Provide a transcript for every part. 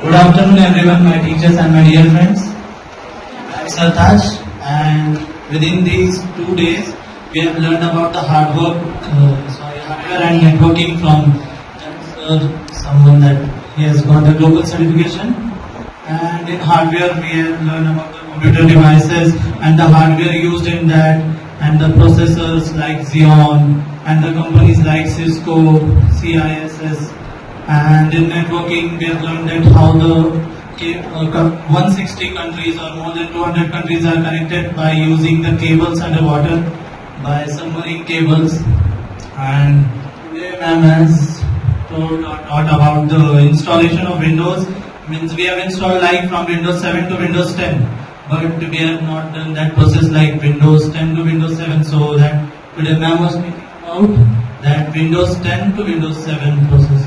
Good afternoon everyone, my teachers and my dear friends. I am Sartaj, and within these 2 days we have learned about the hardware and networking from someone that he has got a global certification. And in hardware we have learned about the computer devices and the hardware used in that, and the processors like Xeon and the companies like Cisco, CISS. And in networking, we have learned that how the 160 countries or more than 200 countries are connected by using the cables underwater, by submarine cables. And today ma'am has told a lot about the installation of Windows. Means we have installed like from Windows 7 to Windows 10, but we have not done that process like Windows 10 to Windows 7. So that today ma'am was speaking about that Windows 10 to Windows 7 process.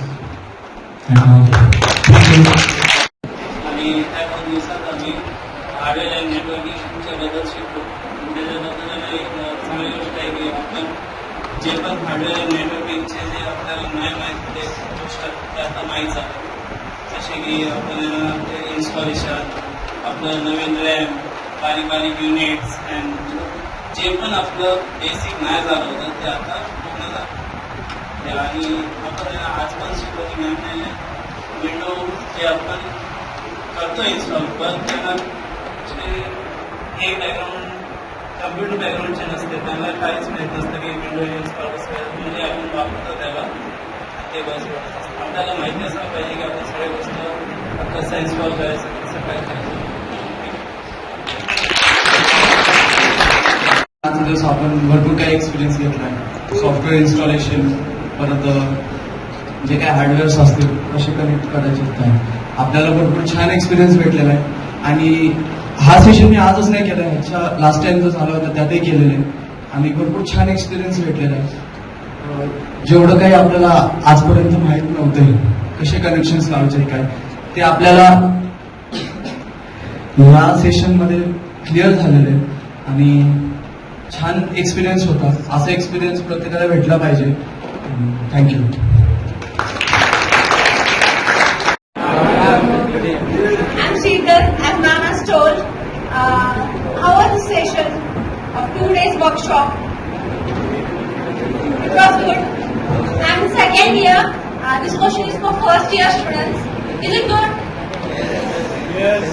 आणि त्या 2 दिवसात आम्ही hardware आणि नेटवर्किंगच्या बद्दल शिकलो. त्याच्याबद्दल एक चांगली गोष्ट आहे की आपण जे पण हार्डवेअर आणि नेटवर्किंगचे जे आपल्याला नाही माहीत ते गोष्ट ते आता माहीत झालं. जसे की आपल्याला ते इन्स्टॉलेशन, आपलं नवीन रॅम, बारीक बारीक युनिट्स अँड जे पण आपलं बेसिक नाही झालं होतं ते आता पूर्ण झालं. आणि आपण आज पण शिकलो की मॅमने विंडो जे आपण करतो इन्स्टॉल, पण त्यांना हे बॅकग्राऊंड कम्प्युटर बॅकग्राऊंडचे नसते, त्यांना काहीच माहीत नसतं की विंडो इन्स्टॉल कसं म्हणजे आपण वापरतो त्याला ते बस आपल्याला माहिती असलं पाहिजे की आपण सगळ्या गोष्ट कसं इन्स्टॉल करायचं, कसं काय करायचं. आज दिवस आपण भरपूर काही एक्सपिरियन्स घेतला आहे. सॉफ्टवेअर इन्स्टॉलेशन, परत जे काय हार्डवेअर्स असतील कसे कनेक्ट करायचे काय, आपल्याला भरपूर छान एक्सपिरियन्स भेटलेला आहे. आणि हा सेशन मी आजच नाही केला, ह्याच्या लास्ट टाइम जो झाला होता त्यातही केलेलं आहे आणि भरपूर छान एक्सपिरियन्स भेटलेला आहे. जेवढं काही आपल्याला आजपर्यंत माहीत नव्हतं कसे कनेक्शन्स लावायचे काय, ते आपल्याला या सेशनमध्ये क्लिअर झालेलं आहे आणि छान एक्सपिरियन्स होता. असा एक्सपिरियन्स प्रत्येकाला भेटला पाहिजे. Thank you. I'm Sheetal, as ma'am has told. How was the session of 2 days workshop? It was good. I'm in second year. This question is for first year students. Is it good? Yes.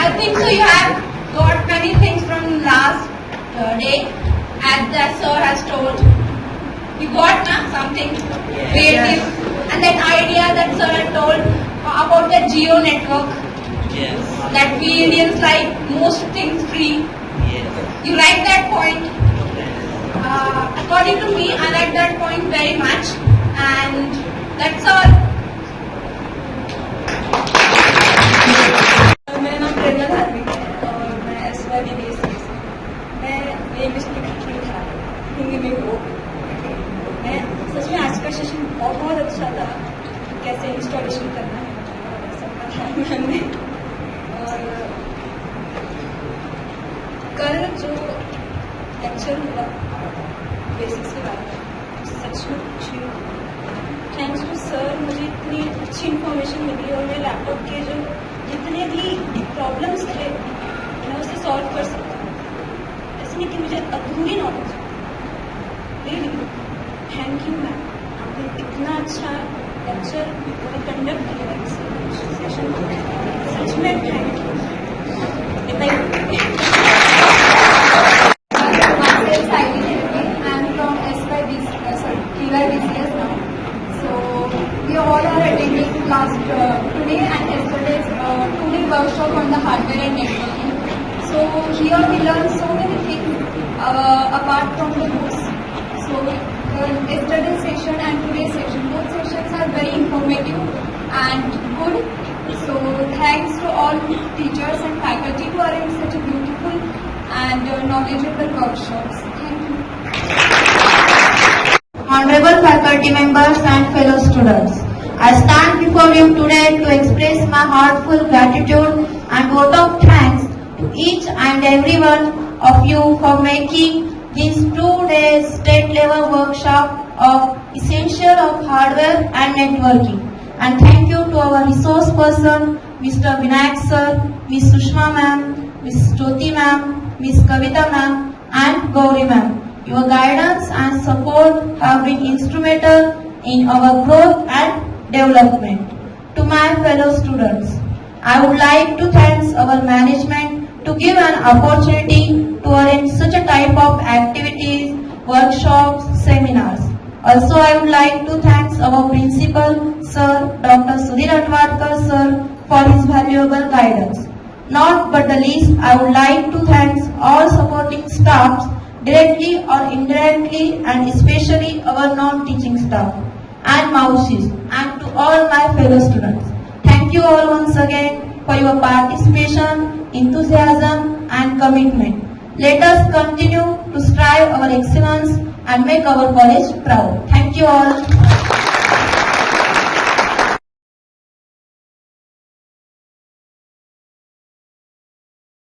I think so. You have got many things from last day, as the sir has told. You got something creative, and that idea that sir had told about the geo network. Yes. That we Indians like most things free. Yes. You like that point? According to me, I like that point very much, and that's all. मेरा नाम प्रेरणा धार्मिक है और मैं SNBP से मैं English में हिंदी में हूँ. मैं सच में आज का सेशन बहुत अच्छा था. कैसे इंस्टॉलेशन करना है सबका ध्यान में हमने. और कल जो लेक्चर हुआ बेसिक्स के बारे में सच में अच्छी, थैंक्स टू सर मुझे इतनी अच्छी इन्फॉर्मेशन मिली और मेरे लैपटॉप के जो जितने भी प्रॉब्लम्स थे मैं उसे सॉल्व कर सकता हूँ. ऐसे नहीं कि मुझे अधूरी knowledge. Really thank you ma'am, आपने इतना अच्छा लेक्चर कंडक्ट किया इस सेशन में. सच में thank you. I'm from SNBP now. So we all are attending today and yesterday's 2-day workshop on the hardware and networking. So here we learn so many things apart from the books. So yesterday's session and today's session, both sessions are very informative and good. So thanks to all teachers and faculty to arrange such a beautiful and knowledgeable workshops. Thank you. Honorable faculty members and fellow students, I stand before you today to express my heartfelt gratitude and vote of thanks to each and every one of you for making this 2-day state level workshop of essential of hardware and networking. And thank you to our resource person, Mr. Vinayak sir, Ms. Sushma ma'am, Ms. Jyoti ma'am, Ms. Kavita ma'am, and Gauri ma'am. Your guidance and support have been instrumental in our growth and development. To my fellow students, I would like to thank our management to give an opportunity to arrange such a type of activities, workshops, seminars. Also, I would like to thank our principal, Sir Dr. Sudhir Atwadkar, sir, for his valuable guidance. Not but the least, I would like to thank all supporting staffs directly or indirectly, and especially our non-teaching staff and mouses, and to all my fellow students. Thank you all once again for your participation, enthusiasm and commitment. Let us continue to strive our excellence and make our college proud. Thank you all.